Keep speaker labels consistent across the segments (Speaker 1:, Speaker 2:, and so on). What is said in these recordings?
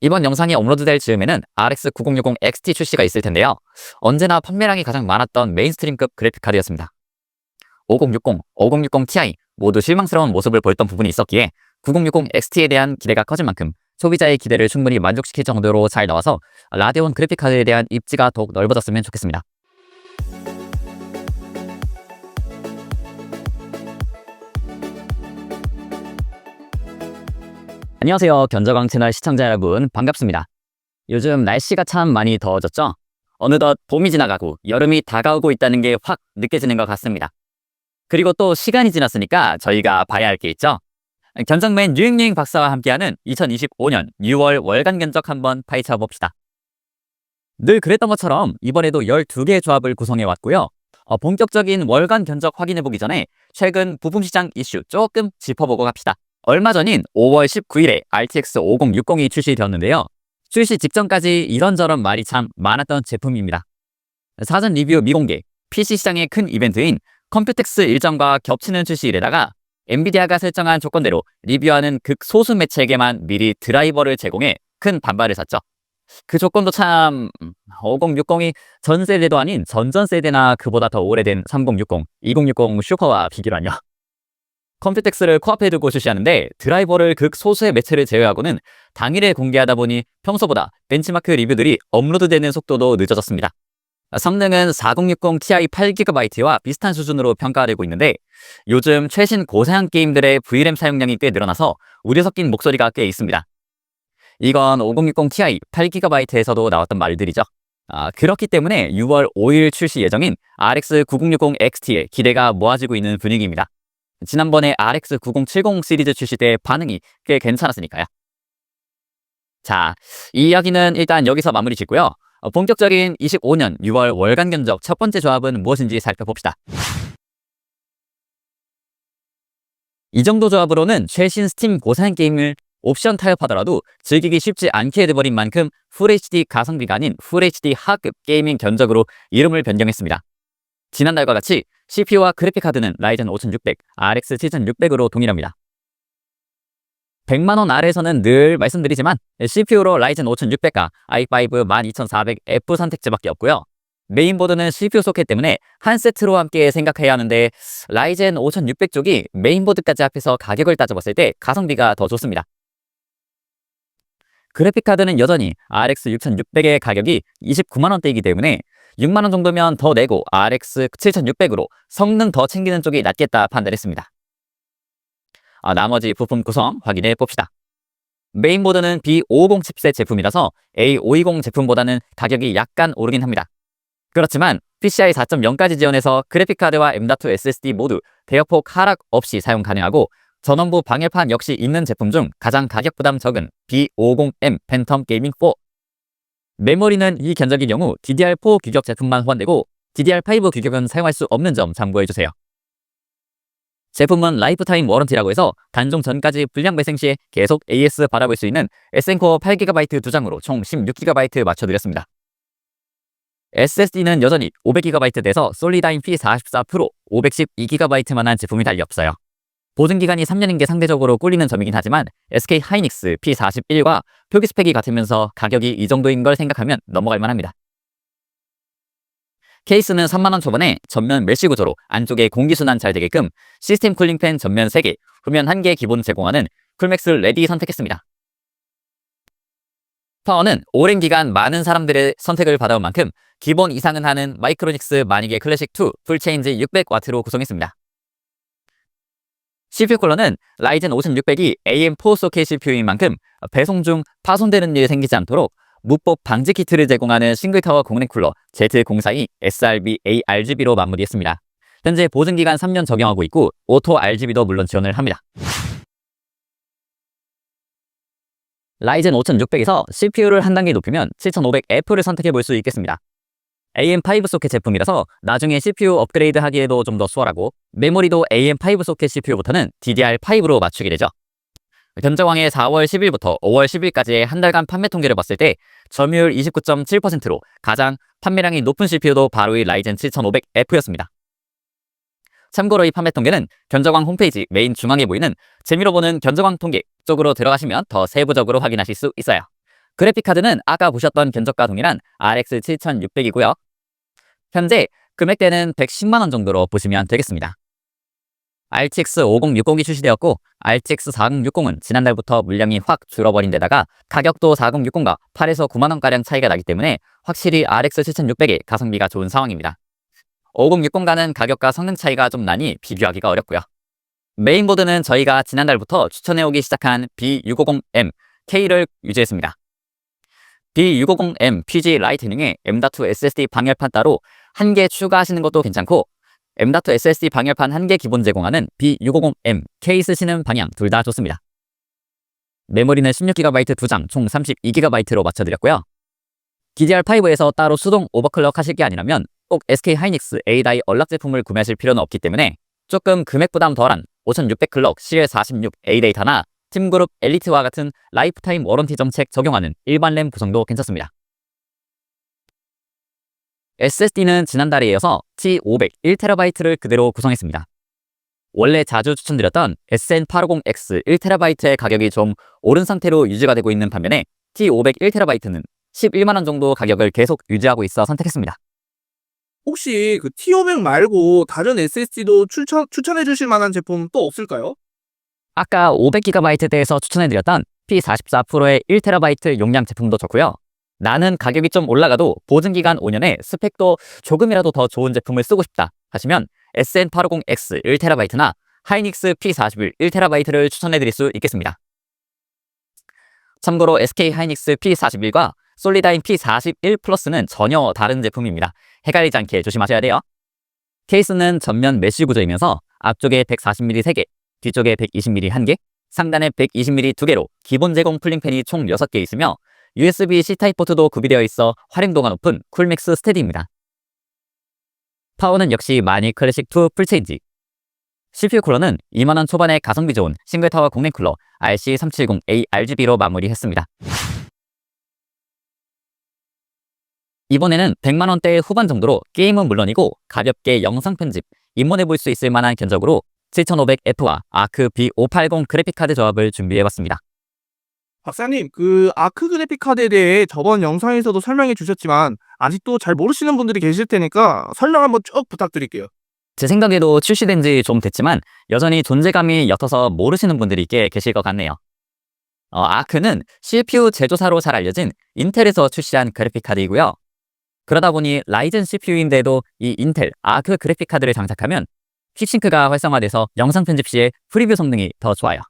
Speaker 1: 이번 영상이 업로드될 즈음에는 RX 9060 XT 출시가 있을 텐데요. 언제나 판매량이 가장 많았던 메인스트림급 그래픽카드였습니다. 5060, 5060 Ti 모두 실망스러운 모습을 보였던 부분이 있었기에 9060 XT에 대한 기대가 커진 만큼 소비자의 기대를 충분히 만족시킬 정도로 잘 나와서 라데온 그래픽카드에 대한 입지가 더욱 넓어졌으면 좋겠습니다. 안녕하세요. 견저광 채널 시청자 여러분, 반갑습니다. 요즘 날씨가 참 많이 더워졌죠? 어느덧 봄이 지나가고 여름이 다가오고 있다는 게 확 느껴지는 것 같습니다. 그리고 또 시간이 지났으니까 저희가 봐야 할 게 있죠? 견적맨 유행유행 박사와 함께하는 2025년 6월 월간 견적 한번 파헤쳐 봅시다. 늘 그랬던 것처럼 이번에도 12개의 조합을 구성해 왔고요. 본격적인 월간 견적 확인해 보기 전에 최근 부품시장 이슈 조금 짚어보고 갑시다. 얼마 전인 5월 19일에 RTX 5060이 출시되었는데요. 출시 직전까지 이런저런 말이 참 많았던 제품입니다. 사전 리뷰 미공개, PC 시장의 큰 이벤트인 컴퓨텍스 일정과 겹치는 출시일에다가 엔비디아가 설정한 조건대로 리뷰하는 극소수 매체에게만 미리 드라이버를 제공해 큰 반발을 샀죠. 그 조건도 참 5060이 전 세대도 아닌 전전 세대나 그보다 더 오래된 3060, 2060 슈퍼와 비교라뇨. 컴퓨텍스를 코앞에 두고 출시하는데 드라이버를 극소수의 매체를 제외하고는 당일에 공개하다 보니 평소보다 벤치마크 리뷰들이 업로드되는 속도도 늦어졌습니다. 성능은 4060 Ti 8GB와 비슷한 수준으로 평가되고 있는데 요즘 최신 고사양 게임들의 VRAM 사용량이 꽤 늘어나서 우려 섞인 목소리가 꽤 있습니다. 이건 5060 Ti 8GB에서도 나왔던 말들이죠. 그렇기 때문에 6월 5일 출시 예정인 RX 9060 XT에 기대가 모아지고 있는 분위기입니다. 지난번에 RX 9070 시리즈 출시 때 반응이 꽤 괜찮았으니까요. 자, 이 이야기는 일단 여기서 마무리 짓고요. 본격적인 25년 6월 월간 견적 첫 번째 조합은 무엇인지 살펴봅시다. 이 정도 조합으로는 최신 스팀 고사양 게임을 옵션 타협하더라도 즐기기 쉽지 않게 돼버린 만큼 FHD 가성비가 아닌 FHD 하급 게이밍 견적으로 이름을 변경했습니다. 지난달과 같이 CPU와 그래픽카드는 라이젠 5600, RX 7600으로 동일합니다. 100만원 아래에서는 늘 말씀드리지만 CPU로 라이젠 5600과 i5 12400F 선택지밖에 없고요. 메인보드는 CPU 소켓 때문에 한 세트로 함께 생각해야 하는데 라이젠 5600 쪽이 메인보드까지 합해서 가격을 따져봤을 때 가성비가 더 좋습니다. 그래픽카드는 여전히 RX 6600의 가격이 29만원대이기 때문에 6만원 정도면 더 내고 RX 7600으로 성능 더 챙기는 쪽이 낫겠다 판단했습니다. 나머지 부품 구성 확인해 봅시다. 메인보드는 B550 칩셋 제품이라서 A520 제품보다는 가격이 약간 오르긴 합니다. 그렇지만 PCI 4.0까지 지원해서 그래픽카드와 M.2 SSD 모두 대역폭 하락 없이 사용 가능하고 전원부 방열판 역시 있는 제품 중 가장 가격 부담 적은 B550M 팬텀 게이밍 4. 메모리는 이 견적의 경우 DDR4 규격 제품만 호환되고 DDR5 규격은 사용할 수 없는 점 참고해주세요. 제품은 라이프타임 워런티라고 해서 단종 전까지 불량 발생 시에 계속 AS 받아볼 수 있는 SN코어 8GB 2장으로 총 16GB 맞춰드렸습니다. SSD는 여전히 500GB 돼서 솔리다인 P44 프로 512GB만 한 제품이 달리 없어요. 보증기간이 3년인 게 상대적으로 꿀리는 점이긴 하지만 SK 하이닉스 P41과 표기 스펙이 같으면서 가격이 이 정도인 걸 생각하면 넘어갈 만합니다. 케이스는 3만원 초반에 전면 메쉬 구조로 안쪽에 공기순환 잘 되게끔 시스템 쿨링팬 전면 3개, 후면 1개 기본 제공하는 쿨맥스 레디 선택했습니다. 파워는 오랜 기간 많은 사람들의 선택을 받아온 만큼 기본 이상은 하는 마이크로닉스 마니게 클래식2 풀체인지 600W로 구성했습니다. CPU 쿨러는 라이젠 5600이 AM4 소켓 CPU인 만큼 배송 중 파손되는 일이 생기지 않도록 무법 방지 키트를 제공하는 싱글타워 공랭 쿨러 Z042 SRB ARGB로 마무리했습니다. 현재 보증기간 3년 적용하고 있고 오토 RGB도 물론 지원을 합니다. 라이젠 5600에서 CPU를 한 단계 높이면 7500F를 선택해 볼 수 있겠습니다. AM5 소켓 제품이라서 나중에 CPU 업그레이드 하기에도 좀 더 수월하고 메모리도 AM5 소켓 CPU부터는 DDR5로 맞추게 되죠. 견적왕의 4월 10일부터 5월 10일까지의 한 달간 판매 통계를 봤을 때 점유율 29.7%로 가장 판매량이 높은 CPU도 바로 이 라이젠 7500F였습니다. 참고로 이 판매 통계는 견적왕 홈페이지 메인 중앙에 보이는 재미로 보는 견적왕 통계 쪽으로 들어가시면 더 세부적으로 확인하실 수 있어요. 그래픽카드는 아까 보셨던 견적과 동일한 RX 7600이고요. 현재 금액대는 110만 원 정도로 보시면 되겠습니다. RTX 5060이 출시되었고 RTX 4060은 지난달부터 물량이 확 줄어버린 데다가 가격도 4060과 8에서 9만 원가량 차이가 나기 때문에 확실히 RX 7600의 가성비가 좋은 상황입니다. 5060과는 가격과 성능 차이가 좀 나니 비교하기가 어렵고요. 메인보드는 저희가 지난달부터 추천해오기 시작한 B650M K를 유지했습니다. B650M PG 라이트닝에 M.2 SSD 방열판 따로 1개 추가하시는 것도 괜찮고 M.2 SSD 방열판 1개 기본 제공하는 B650M K 쓰시는 방향 둘 다 좋습니다. 메모리는 16GB 2장 총 32GB로 맞춰드렸고요. DDR5에서 따로 수동 오버클럭 하실 게 아니라면 꼭 SK 하이닉스 A-Die 언락 제품을 구매하실 필요는 없기 때문에 조금 금액 부담 덜한 5600 클럭 CL46 A-데이터나 팀그룹 엘리트와 같은 라이프타임 워런티 정책 적용하는 일반 램 구성도 괜찮습니다. SSD는 지난달에 이어서 T500 1TB를 그대로 구성했습니다. 원래 자주 추천드렸던 SN850X 1TB의 가격이 좀 오른 상태로 유지가 되고 있는 반면에 T500 1TB는 11만 원 정도 가격을 계속 유지하고 있어 선택했습니다.
Speaker 2: 혹시 그 T500 말고 다른 SSD도 추천해 주실 만한 제품 또 없을까요?
Speaker 1: 아까 500GB대에서 추천해드렸던 P44 프로의 1TB 용량 제품도 좋고요. 나는 가격이 좀 올라가도 보증기간 5년에 스펙도 조금이라도 더 좋은 제품을 쓰고 싶다 하시면 SN850X 1TB나 하이닉스 P41 1TB를 추천해드릴 수 있겠습니다. 참고로 SK 하이닉스 P41과 솔리다인 P41 플러스는 전혀 다른 제품입니다. 헷갈리지 않게 조심하셔야 돼요. 케이스는 전면 메쉬 구조이면서 앞쪽에 140mm 3개, 뒤쪽에 120mm 1개, 상단에 120mm 2개로 기본 제공 풀링팬이 총 6개 있으며 USB-C 타입 포트도 구비되어 있어 활용도가 높은 쿨맥스 스테디입니다. 파워는 역시 마니 클래식2 풀체인지. CPU 쿨러는 2만 원 초반에 가성비 좋은 싱글타워 공랭 쿨러 RC370A RGB로 마무리했습니다. 이번에는 100만 원대 후반 정도로 게임은 물론이고 가볍게 영상 편집, 입문해 볼 수 있을 만한 견적으로 7500F와 아크 B580 그래픽카드 조합을 준비해봤습니다.
Speaker 2: 박사님, 그 아크 그래픽 카드에 대해 저번 영상에서도 설명해 주셨지만 아직도 잘 모르시는 분들이 계실 테니까 설명 한번 쭉 부탁드릴게요.
Speaker 1: 제 생각에도 출시된 지 좀 됐지만 여전히 존재감이 옅어서 모르시는 분들이 꽤 계실 것 같네요. 아크는 CPU 제조사로 잘 알려진 인텔에서 출시한 그래픽카드이고요. 그러다 보니 라이젠 CPU인데도 이 인텔 아크 그래픽카드를 장착하면 힙싱크가 활성화돼서 영상 편집 시에 프리뷰 성능이 더 좋아요.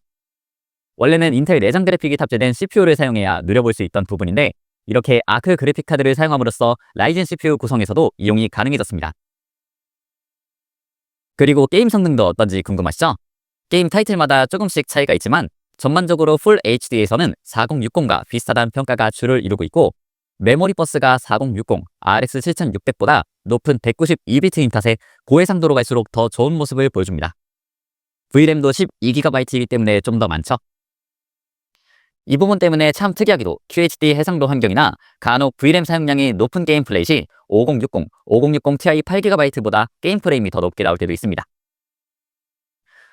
Speaker 1: 원래는 인텔 내장 그래픽이 탑재된 CPU를 사용해야 누려볼 수 있던 부분인데 이렇게 아크 그래픽카드를 사용함으로써 라이젠 CPU 구성에서도 이용이 가능해졌습니다. 그리고 게임 성능도 어떤지 궁금하시죠? 게임 타이틀마다 조금씩 차이가 있지만 전반적으로 풀 HD에서는 4060과 비슷하다는 평가가 주를 이루고 있고 메모리 버스가 4060 RX 7600보다 높은 192비트인 탓에 고해상도로 갈수록 더 좋은 모습을 보여줍니다. VRAM도 12GB이기 때문에 좀 더 많죠? 이 부분 때문에 참 특이하게도 QHD 해상도 환경이나 간혹 VRAM 사용량이 높은 게임 플레이시 5060, 5060 Ti 8GB보다 게임 프레임이 더 높게 나올 때도 있습니다.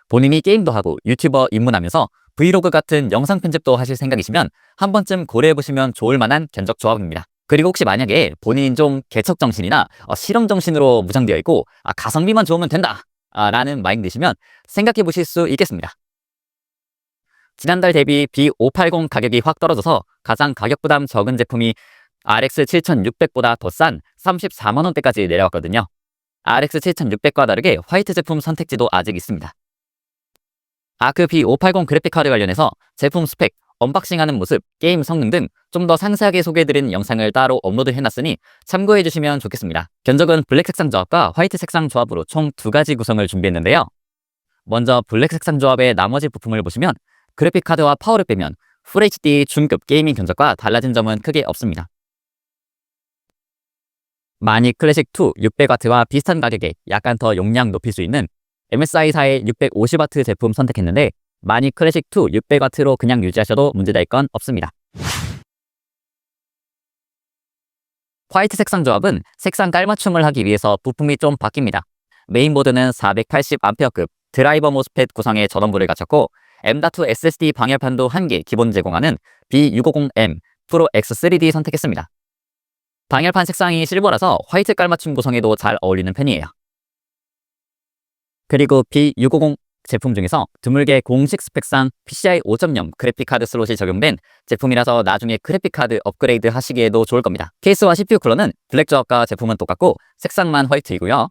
Speaker 1: 본인이 게임도 하고 유튜버 입문하면서 브이로그 같은 영상 편집도 하실 생각이시면 한 번쯤 고려해보시면 좋을 만한 견적 조합입니다. 그리고 혹시 만약에 본인이 좀 개척정신이나 실험정신으로 무장되어 있고 가성비만 좋으면 된다 라는 마인드시면 생각해보실 수 있겠습니다. 지난달 대비 B580 가격이 확 떨어져서 가장 가격 부담 적은 제품이 RX 7600보다 더 싼 34만원대까지 내려왔거든요. RX 7600과 다르게 화이트 제품 선택지도 아직 있습니다. 아크 B580 그래픽카드 관련해서 제품 스펙, 언박싱하는 모습, 게임 성능 등 좀 더 상세하게 소개해드린 영상을 따로 업로드 해놨으니 참고해주시면 좋겠습니다. 견적은 블랙 색상 조합과 화이트 색상 조합으로 총 2가지 구성을 준비했는데요. 먼저 블랙 색상 조합의 나머지 부품을 보시면 그래픽카드와 파워를 빼면 FHD 중급 게이밍 견적과 달라진 점은 크게 없습니다. 마니 클래식2 600W와 비슷한 가격에 약간 더 용량 높일 수 있는 MSI사의 650W 제품 선택했는데 마니 클래식2 600W로 그냥 유지하셔도 문제될 건 없습니다. 화이트 색상 조합은 색상 깔맞춤을 하기 위해서 부품이 좀 바뀝니다. 메인보드는 480A급 드라이버 모스펫 구성의 전원부를 갖췄고 M.2 SSD 방열판도 1개 기본 제공하는 B650M 프로 X3D 선택했습니다. 방열판 색상이 실버라서 화이트 깔맞춤 구성에도 잘 어울리는 편이에요. 그리고 B650 제품 중에서 드물게 공식 스펙상 PCI 5.0 그래픽카드 슬롯이 적용된 제품이라서 나중에 그래픽카드 업그레이드 하시기에도 좋을 겁니다. 케이스와 CPU 쿨러는 블랙 조합과 제품은 똑같고 색상만 화이트이고요.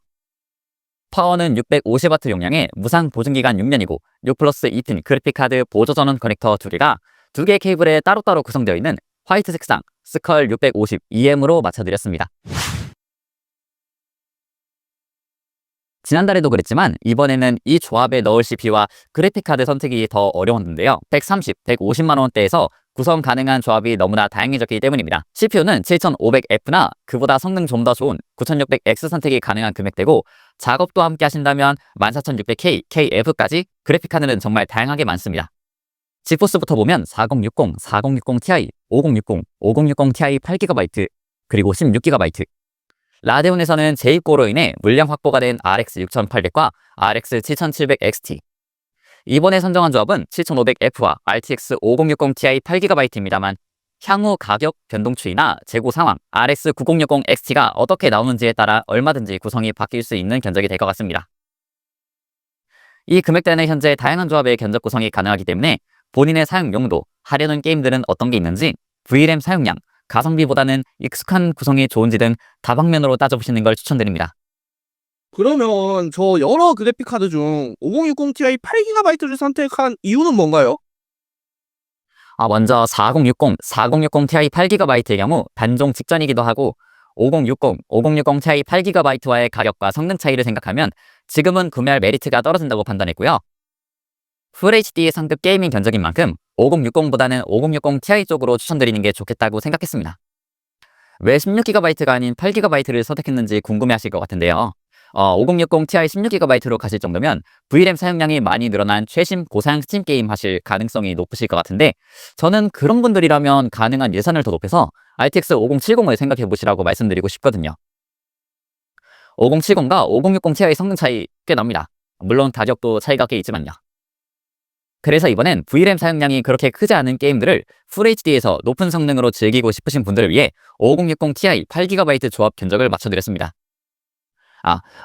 Speaker 1: 파워는 650W 용량의 무상 보증기간 6년이고 6플러스 2핀 그래픽카드 보조 전원 커넥터 2개가 2개의 케이블에 따로따로 구성되어 있는 화이트 색상 스컬 650 EM으로 맞춰드렸습니다. 지난달에도 그랬지만 이번에는 이 조합에 넣을 CPU와 그래픽카드 선택이 더 어려웠는데요. 130, 150만원대에서 구성 가능한 조합이 너무나 다양해졌기 때문입니다. CPU는 7500F나 그보다 성능 좀 더 좋은 9600X 선택이 가능한 금액대고 작업도 함께 하신다면 14600K, KF까지 그래픽카드는 정말 다양하게 많습니다. 지포스부터 보면 4060, 4060 Ti, 5060, 5060 Ti 8GB, 그리고 16GB. 라데온에서는 제2코로 인해 물량 확보가 된 RX 6800과 RX 7700XT. 이번에 선정한 조합은 7500F와 RTX 5060 Ti 8GB입니다만 향후 가격 변동 추이나 재고 상황, RX 9060XT가 어떻게 나오는지에 따라 얼마든지 구성이 바뀔 수 있는 견적이 될 것 같습니다. 이 금액대는 현재 다양한 조합의 견적 구성이 가능하기 때문에 본인의 사용 용도, 하려는 게임들은 어떤 게 있는지, VRAM 사용량, 가성비보다는 익숙한 구성이 좋은지 등 다방면으로 따져보시는 걸 추천드립니다.
Speaker 2: 그러면 저 여러 그래픽카드 중 5060 Ti 8GB를 선택한 이유는 뭔가요?
Speaker 1: 먼저 4060 Ti 8GB의 경우 단종 직전이기도 하고 5060 Ti 8GB와의 가격과 성능 차이를 생각하면 지금은 구매할 메리트가 떨어진다고 판단했고요. FHD 상급 게이밍 견적인 만큼 5060보다는 5060 Ti 쪽으로 추천드리는 게 좋겠다고 생각했습니다. 왜 16GB가 아닌 8GB를 선택했는지 궁금해하실 것 같은데요. 5060 Ti 16GB로 가실 정도면 VRAM 사용량이 많이 늘어난 최신 고사양 스팀 게임 하실 가능성이 높으실 것 같은데 저는 그런 분들이라면 가능한 예산을 더 높여서 RTX 5070을 생각해 보시라고 말씀드리고 싶거든요. 5070과 5060 Ti 성능 차이 꽤 납니다. 물론 가격도 차이가 꽤 있지만요. 그래서 이번엔 VRAM 사용량이 그렇게 크지 않은 게임들을 FHD에서 높은 성능으로 즐기고 싶으신 분들을 위해 5060 Ti 8GB 조합 견적을 맞춰드렸습니다.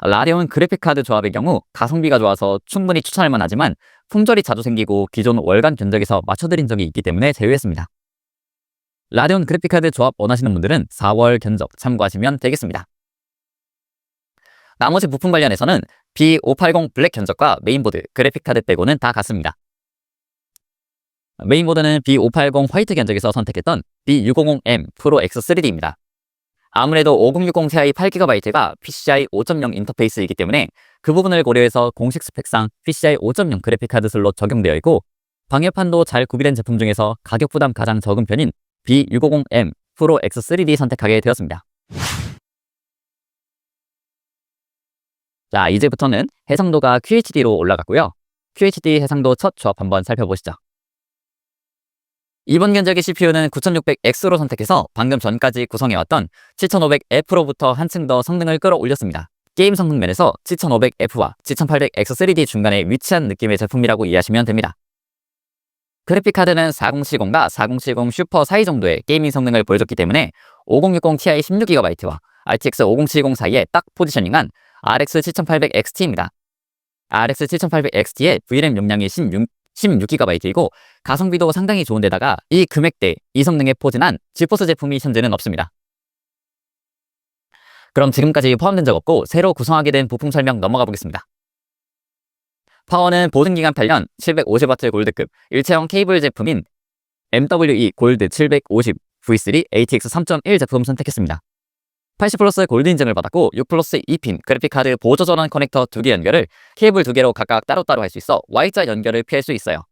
Speaker 1: 라데온 그래픽카드 조합의 경우 가성비가 좋아서 충분히 추천할 만하지만 품절이 자주 생기고 기존 월간 견적에서 맞춰드린 적이 있기 때문에 제외했습니다. 라데온 그래픽카드 조합 원하시는 분들은 4월 견적 참고하시면 되겠습니다. 나머지 부품 관련해서는 B580 블랙 견적과 메인보드, 그래픽카드 빼고는 다 같습니다. 메인보드는 B580 화이트 견적에서 선택했던 B650M 프로 X3D입니다. 아무래도 5060 Ti 8GB가 PCI 5.0 인터페이스이기 때문에 그 부분을 고려해서 공식 스펙상 PCI 5.0 그래픽카드 슬롯 적용되어 있고 방열판도 잘 구비된 제품 중에서 가격 부담 가장 적은 편인 B650M 프로 X3D 선택하게 되었습니다. 자, 이제부터는 해상도가 QHD로 올라갔고요. QHD 해상도 첫 조합 한번 살펴보시죠. 이번 견적의 CPU는 9600X로 선택해서 방금 전까지 구성해왔던 7500F로부터 한층 더 성능을 끌어올렸습니다. 게임 성능 면에서 7500F와 7800X3D 중간에 위치한 느낌의 제품이라고 이해하시면 됩니다. 그래픽카드는 4070과 4070 슈퍼 사이 정도의 게이밍 성능을 보여줬기 때문에 5060 Ti 16GB와 RTX 5070 사이에 딱 포지셔닝한 RX 7800XT입니다. RX 7800XT의 VRAM 용량이 16GB이고 가성비도 상당히 좋은데다가 이 금액대, 이 성능에 포진한 지포스 제품이 현재는 없습니다. 그럼 지금까지 포함된 적 없고 새로 구성하게 된 부품 설명 넘어가 보겠습니다. 파워는 보증기간 8년 750W 골드급 일체형 케이블 제품인 MWE 골드 750 V3 ATX 3.1 제품 선택했습니다. 80플러스 골드 인증을 받았고 6플러스 2핀 그래픽카드 보조 전원 커넥터 2개 연결을 케이블 2개로 각각 따로따로 할 수 있어 Y자 연결을 피할 수 있어요.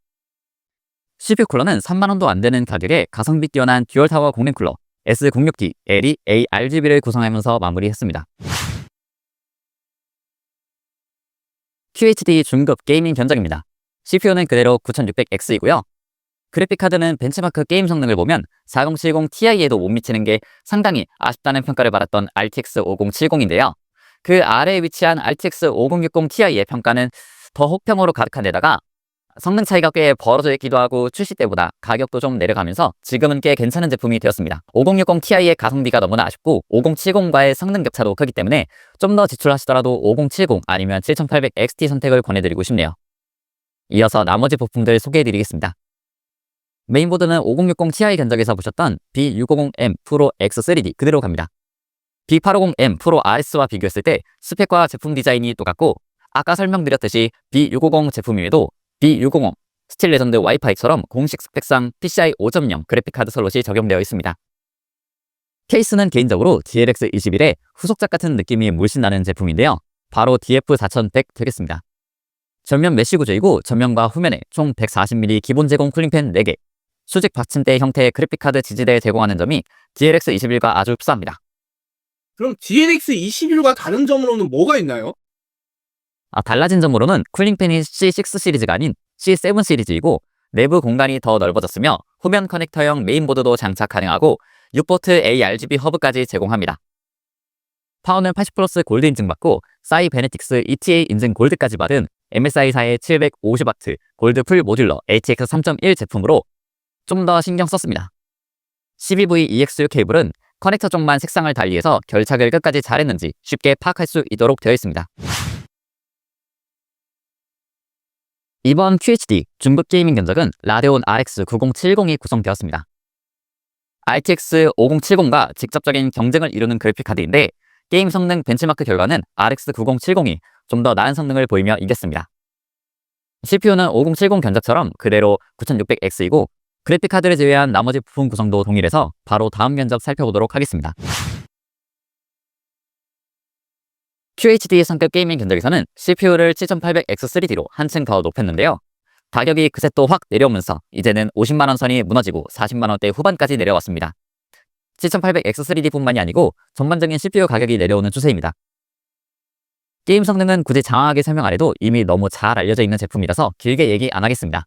Speaker 1: CPU 쿨러는 3만원도 안되는 가격에 가성비 뛰어난 듀얼타워 공랭 쿨러 S06D LE ARGB를 구성하면서 마무리했습니다. QHD 중급 게이밍 견적입니다. CPU는 그대로 9600X이고요. 그래픽카드는 벤치마크 게임 성능을 보면 4070 Ti에도 못 미치는 게 상당히 아쉽다는 평가를 받았던 RTX 5070인데요. 그 아래에 위치한 RTX 5060 Ti의 평가는 더 혹평으로 가득한 데다가 성능 차이가 꽤 벌어져 있기도 하고 출시 때보다 가격도 좀 내려가면서 지금은 꽤 괜찮은 제품이 되었습니다. 5060 Ti의 가성비가 너무나 아쉽고 5070과의 성능 격차도 크기 때문에 좀 더 지출하시더라도 5070 아니면 7800 XT 선택을 권해드리고 싶네요. 이어서 나머지 부품들 소개해드리겠습니다. 메인보드는 5060 Ti 견적에서 보셨던 B650M 프로 X3D 그대로 갑니다. B850M 프로 RS와 비교했을 때 스펙과 제품 디자인이 똑같고 아까 설명드렸듯이 B650 제품임에도 B650 스틸 레전드 와이파이처럼 공식 스펙상 PCI 5.0 그래픽카드 슬롯이 적용되어 있습니다. 케이스는 개인적으로 GLX 21의 후속작 같은 느낌이 물씬 나는 제품인데요. 바로 DF4100 되겠습니다. 전면 메쉬 구조이고 전면과 후면에 총 140mm 기본 제공 쿨링팬 4개, 수직 받침대 형태의 그래픽카드 지지대에 제공하는 점이 GLX 21과 아주 흡사합니다.
Speaker 2: 그럼 GLX 21과 다른 점으로는 뭐가 있나요?
Speaker 1: 달라진 점으로는 쿨링팬이 C6 시리즈가 아닌 C7 시리즈이고 내부 공간이 더 넓어졌으며 후면 커넥터형 메인보드도 장착 가능하고 6포트 ARGB 허브까지 제공합니다. 파워는 80플러스 골드 인증받고 사이베네틱스 ETA 인증 골드까지 받은 MSI사의 750W 골드 풀 모듈러 HX 3.1 제품으로 좀 더 신경 썼습니다. CBV EX6 케이블은 커넥터 쪽만 색상을 달리해서 결착을 끝까지 잘했는지 쉽게 파악할 수 있도록 되어 있습니다. 이번 QHD 중급 게이밍 견적은 라데온 RX 9070이 구성되었습니다. RTX 5070과 직접적인 경쟁을 이루는 그래픽카드인데 게임 성능 벤치마크 결과는 RX 9070이 좀 더 나은 성능을 보이며 이겼습니다. CPU는 5070 견적처럼 그대로 9600X이고 그래픽카드를 제외한 나머지 부품 구성도 동일해서 바로 다음 견적 살펴보도록 하겠습니다. QHD 성급 게이밍 견적에서는 CPU를 7800X3D로 한층 더 높였는데요. 가격이 그새 또 확 내려오면서 이제는 50만원 선이 무너지고 40만원대 후반까지 내려왔습니다. 7800X3D뿐만이 아니고 전반적인 CPU 가격이 내려오는 추세입니다. 게임 성능은 굳이 장황하게 설명 안 해도 이미 너무 잘 알려져 있는 제품이라서 길게 얘기 안 하겠습니다.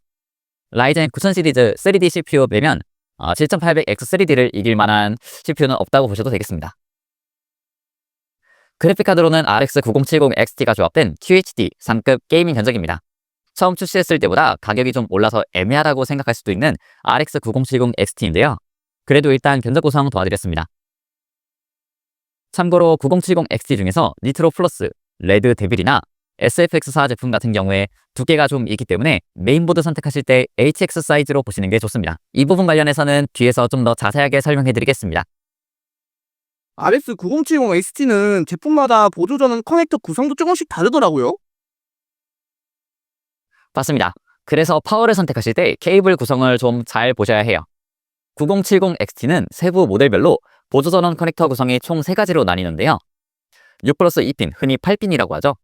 Speaker 1: 라이젠 9000 시리즈 3D CPU 빼면 7800X3D를 이길 만한 CPU는 없다고 보셔도 되겠습니다. 그래픽카드로는 RX 9070 XT가 조합된 QHD 상급 게이밍 견적입니다. 처음 출시했을 때보다 가격이 좀 올라서 애매하다고 생각할 수도 있는 RX 9070 XT인데요. 그래도 일단 견적 구성 도와드렸습니다. 참고로 9070 XT 중에서 니트로 플러스, 레드 데빌이나 SFX4 제품 같은 경우에 두께가 좀 있기 때문에 메인보드 선택하실 때 HX 사이즈로 보시는 게 좋습니다. 이 부분 관련해서는 뒤에서 좀 더 자세하게 설명해 드리겠습니다.
Speaker 2: RX 9070 XT는 제품마다 보조 전원 커넥터 구성도 조금씩 다르더라고요.
Speaker 1: 맞습니다. 그래서 파워를 선택하실 때 케이블 구성을 좀 잘 보셔야 해요. 9070 XT는 세부 모델별로 보조 전원 커넥터 구성이 총 3가지로 나뉘는데요. 6+2핀, 흔히 8핀이라고 하죠.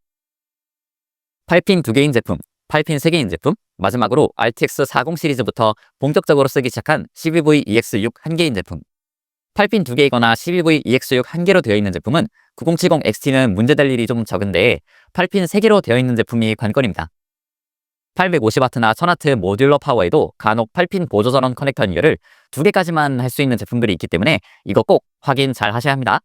Speaker 1: 8핀 2개인 제품, 8핀 3개인 제품, 마지막으로 RTX 40 시리즈부터 본격적으로 쓰기 시작한 CBV EX6 1개인 제품. 8핀 2개이거나 CBV EX6 1개로 되어 있는 제품은 9070 XT는 문제될 일이 좀 적은데 8핀 3개로 되어 있는 제품이 관건입니다. 850W나 1000W 모듈러 파워에도 간혹 8핀 보조 전원 커넥터 연결을 2개까지만 할 수 있는 제품들이 있기 때문에 이거 꼭 확인 잘 하셔야 합니다.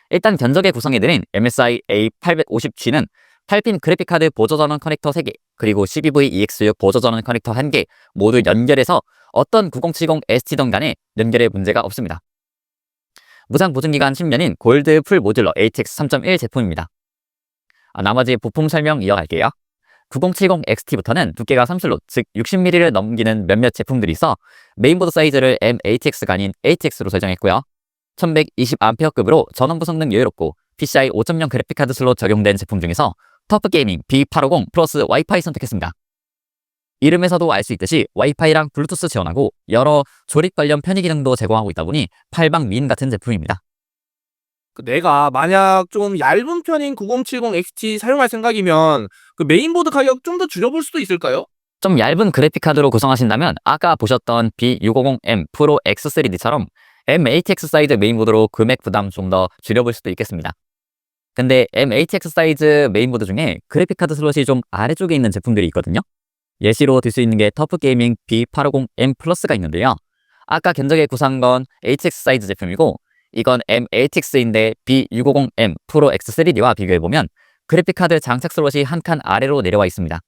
Speaker 1: 일단 견적에 구성해드린 MSI A850G는 8핀 그래픽카드 보조 전원 커넥터 3개, 그리고 CBV EX6 보조 전원 커넥터 1개 모두 연결해서 어떤 9070 ST든 간에 연결에 문제가 없습니다. 무상 보증기간 10년인 골드 풀 모듈러 HX 3.1 제품입니다. 나머지 부품 설명 이어갈게요. 9070 XT부터는 두께가 3슬롯, 즉 60mm를 넘기는 몇몇 제품들이 있어 메인보드 사이즈를 M-ATX가 아닌 ATX로 설정했고요. 1120A급으로 전원부 성능 여유롭고 PCI 5.0 그래픽카드 슬롯 적용된 제품 중에서 터프게이밍 B850 플러스 와이파이 선택했습니다. 이름에서도 알 수 있듯이 와이파이랑 블루투스 지원하고 여러 조립 관련 편의 기능도 제공하고 있다 보니 팔방미인 같은 제품입니다.
Speaker 2: 내가 만약 좀 얇은 편인 9070 XT 사용할 생각이면 그 메인보드 가격 좀 더 줄여볼 수도 있을까요?
Speaker 1: 좀 얇은 그래픽카드로 구성하신다면 아까 보셨던 B650M 프로 X3D처럼 M-ATX 사이즈 메인보드로 금액 부담 좀 더 줄여볼 수도 있겠습니다. 근데 M-ATX 사이즈 메인보드 중에 그래픽카드 슬롯이 좀 아래쪽에 있는 제품들이 있거든요. 예시로 들 수 있는 게 터프게이밍 B850M 플러스가 있는데요. 아까 견적에 구성한 건 ATX 사이즈 제품이고 이건 M-ATX인데 B650M 프로 X3D와 비교해보면 그래픽카드 장착 슬롯이 한 칸 아래로 내려와 있습니다.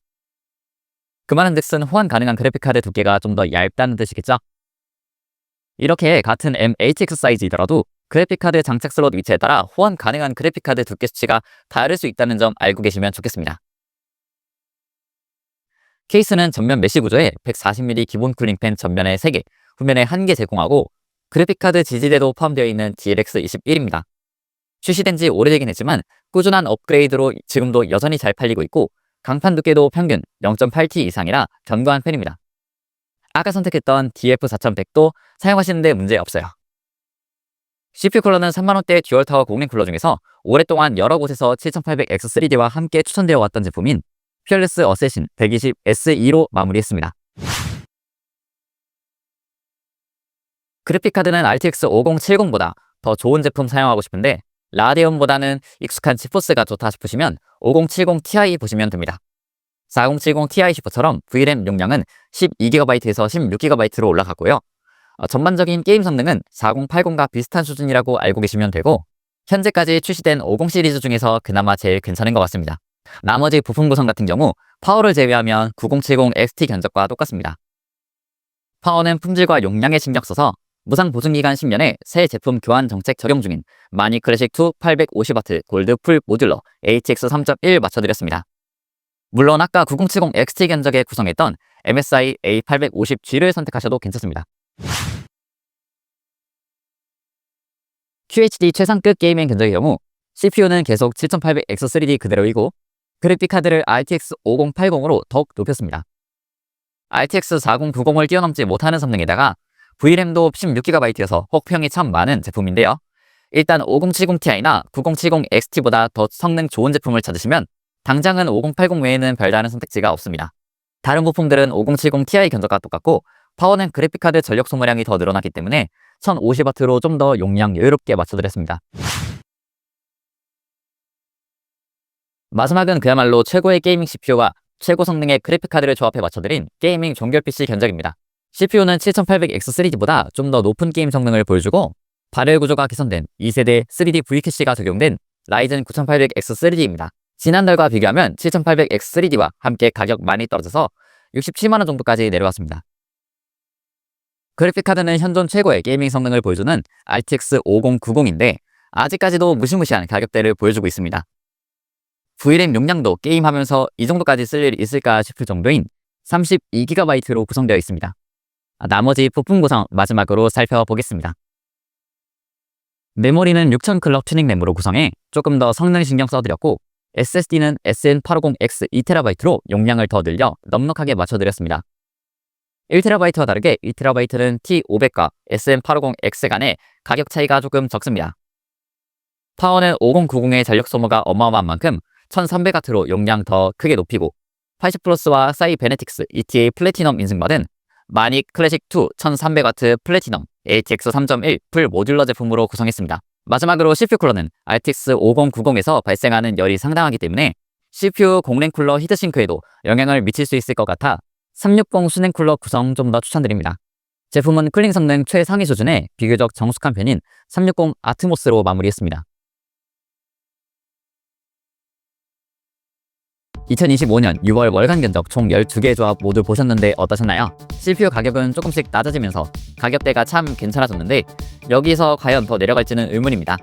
Speaker 1: 그 말은즉슨 호환 가능한 그래픽카드 두께가 좀 더 얇다는 뜻이겠죠? 이렇게 같은 MHX 사이즈이더라도 그래픽카드 장착 슬롯 위치에 따라 호환 가능한 그래픽카드 두께 수치가 다를 수 있다는 점 알고 계시면 좋겠습니다. 케이스는 전면 메쉬 구조에 140mm 기본 쿨링팬 전면에 3개, 후면에 1개 제공하고 그래픽카드 지지대도 포함되어 있는 DLX21입니다. 출시된 지 오래되긴 했지만 꾸준한 업그레이드로 지금도 여전히 잘 팔리고 있고 강판 두께도 평균 0.8T 이상이라 견고한 편입니다. 아까 선택했던 DF4100도 사용하시는데 문제 없어요. CPU 쿨러는 3만원대 듀얼타워 공랭 쿨러 중에서 오랫동안 여러 곳에서 7800X3D와 함께 추천되어 왔던 제품인 피어레스 어세신 120 SE로 마무리했습니다. 그래픽카드는 RTX 5070보다 더 좋은 제품 사용하고 싶은데 라데온보다는 익숙한 지포스가 좋다 싶으시면 5070 Ti 보시면 됩니다. 4070 Ti 슈퍼처럼 VRAM 용량은 12GB에서 16GB로 올라갔고요. 전반적인 게임 성능은 4080과 비슷한 수준이라고 알고 계시면 되고 현재까지 출시된 50 시리즈 중에서 그나마 제일 괜찮은 것 같습니다. 나머지 부품 구성 같은 경우 파워를 제외하면 9070 XT 견적과 똑같습니다. 파워는 품질과 용량에 신경 써서 무상 보증기간 10년에 새 제품 교환 정책 적용 중인 마니 클래식2 850W 골드 풀 모듈러 HX 3.1 맞춰드렸습니다. 물론 아까 9070 XT 견적에 구성했던 MSI A850G를 선택하셔도 괜찮습니다. QHD 최상급 게이밍 견적의 경우 CPU는 계속 7800X3D 그대로이고 그래픽카드를 RTX 5080으로 더욱 높였습니다. RTX 4090을 뛰어넘지 못하는 성능에다가 VRAM도 16GB여서 혹평이 참 많은 제품인데요. 일단 5070 Ti나 9070 XT보다 더 성능 좋은 제품을 찾으시면 당장은 5080 외에는 별다른 선택지가 없습니다. 다른 부품들은 5070 Ti 견적과 똑같고 파워는 그래픽카드 전력 소모량이 더 늘어났기 때문에 1050W로 좀 더 용량 여유롭게 맞춰드렸습니다. 마지막은 그야말로 최고의 게이밍 CPU와 최고 성능의 그래픽카드를 조합해 맞춰드린 게이밍 종결 PC 견적입니다. CPU는 7800X3D보다 좀 더 높은 게임 성능을 보여주고 발열 구조가 개선된 2세대 3D V캐시가 적용된 라이젠 9800X3D입니다. 지난달과 비교하면 7800X3D와 함께 가격 많이 떨어져서 67만원 정도까지 내려왔습니다. 그래픽카드는 현존 최고의 게이밍 성능을 보여주는 RTX 5090인데 아직까지도 무시무시한 가격대를 보여주고 있습니다. VRAM 용량도 게임하면서 이 정도까지 쓸 일이 있을까 싶을 정도인 32GB로 구성되어 있습니다. 나머지 부품 구성 마지막으로 살펴보겠습니다. 메모리는 6000 클럭 튜닝 램으로 구성해 조금 더 성능 신경 써드렸고 SSD는 SN850X 2TB로 용량을 더 늘려 넉넉하게 맞춰드렸습니다. 1TB와 다르게 2TB는 T500과 SN850X 간의 가격 차이가 조금 적습니다. 파워는 5090의 전력 소모가 어마어마한 만큼 1300W로 용량 더 크게 높이고 80플러스와 사이베네틱스 ETA 플래티넘 인증받은 마닉 클래식2 1300W 플래티넘 HX 3.1 풀 모듈러 제품으로 구성했습니다. 마지막으로 CPU 쿨러는 RTX 5090에서 발생하는 열이 상당하기 때문에 CPU 공랭 쿨러 히트싱크에도 영향을 미칠 수 있을 것 같아 360 수냉 쿨러 구성 좀 더 추천드립니다. 제품은 쿨링 성능 최상위 수준의 비교적 정숙한 편인 360 아트모스로 마무리했습니다. 2025년 6월 월간 견적 총 12개의 조합 모두 보셨는데 어떠셨나요? CPU 가격은 조금씩 낮아지면서 가격대가 참 괜찮아졌는데 여기서 과연 더 내려갈지는 의문입니다.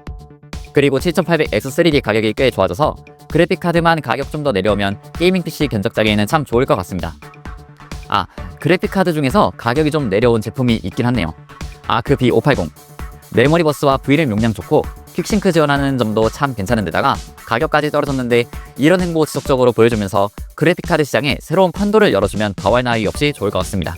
Speaker 1: 그리고 7800X3D 가격이 꽤 좋아져서 그래픽카드만 가격 좀 더 내려오면 게이밍 PC 견적자기에는 참 좋을 것 같습니다. 그래픽카드 중에서 가격이 좀 내려온 제품이 있긴 하네요. 그 B580 메모리 버스와 VRAM 용량 좋고 퀵싱크 지원하는 점도 참 괜찮은 데다가 가격까지 떨어졌는데 이런 행보 지속적으로 보여주면서 그래픽카드 시장에 새로운 판도를 열어주면 더할 나위 없이 좋을 것 같습니다.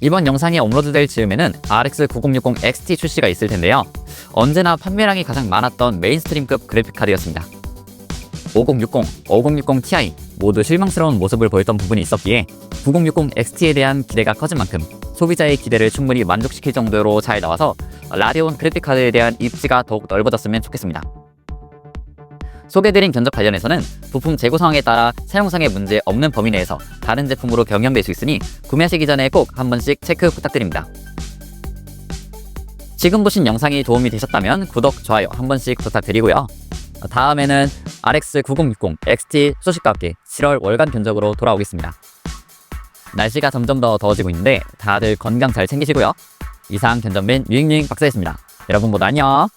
Speaker 1: 이번 영상이 업로드될 즈음에는 RX 9060 XT 출시가 있을 텐데요. 언제나 판매량이 가장 많았던 메인스트림급 그래픽카드였습니다. 5060, 5060 Ti 모두 실망스러운 모습을 보였던 부분이 있었기에 9060 XT에 대한 기대가 커진 만큼 소비자의 기대를 충분히 만족시킬 정도로 잘 나와서 라데온 그래픽카드에 대한 입지가 더욱 넓어졌으면 좋겠습니다. 소개해드린 견적 관련해서는 부품 재고 상황에 따라 사용상의 문제 없는 범위 내에서 다른 제품으로 변경될 수 있으니 구매하시기 전에 꼭 한 번씩 체크 부탁드립니다. 지금 보신 영상이 도움이 되셨다면 구독, 좋아요 한 번씩 부탁드리고요. 다음에는 RX 9060 XT 소식과 함께 7월 월간 견적으로 돌아오겠습니다. 날씨가 점점 더 더워지고 있는데 다들 건강 잘 챙기시고요. 이상 견적맨 유잉유잉 박사였습니다. 여러분 모두 안녕.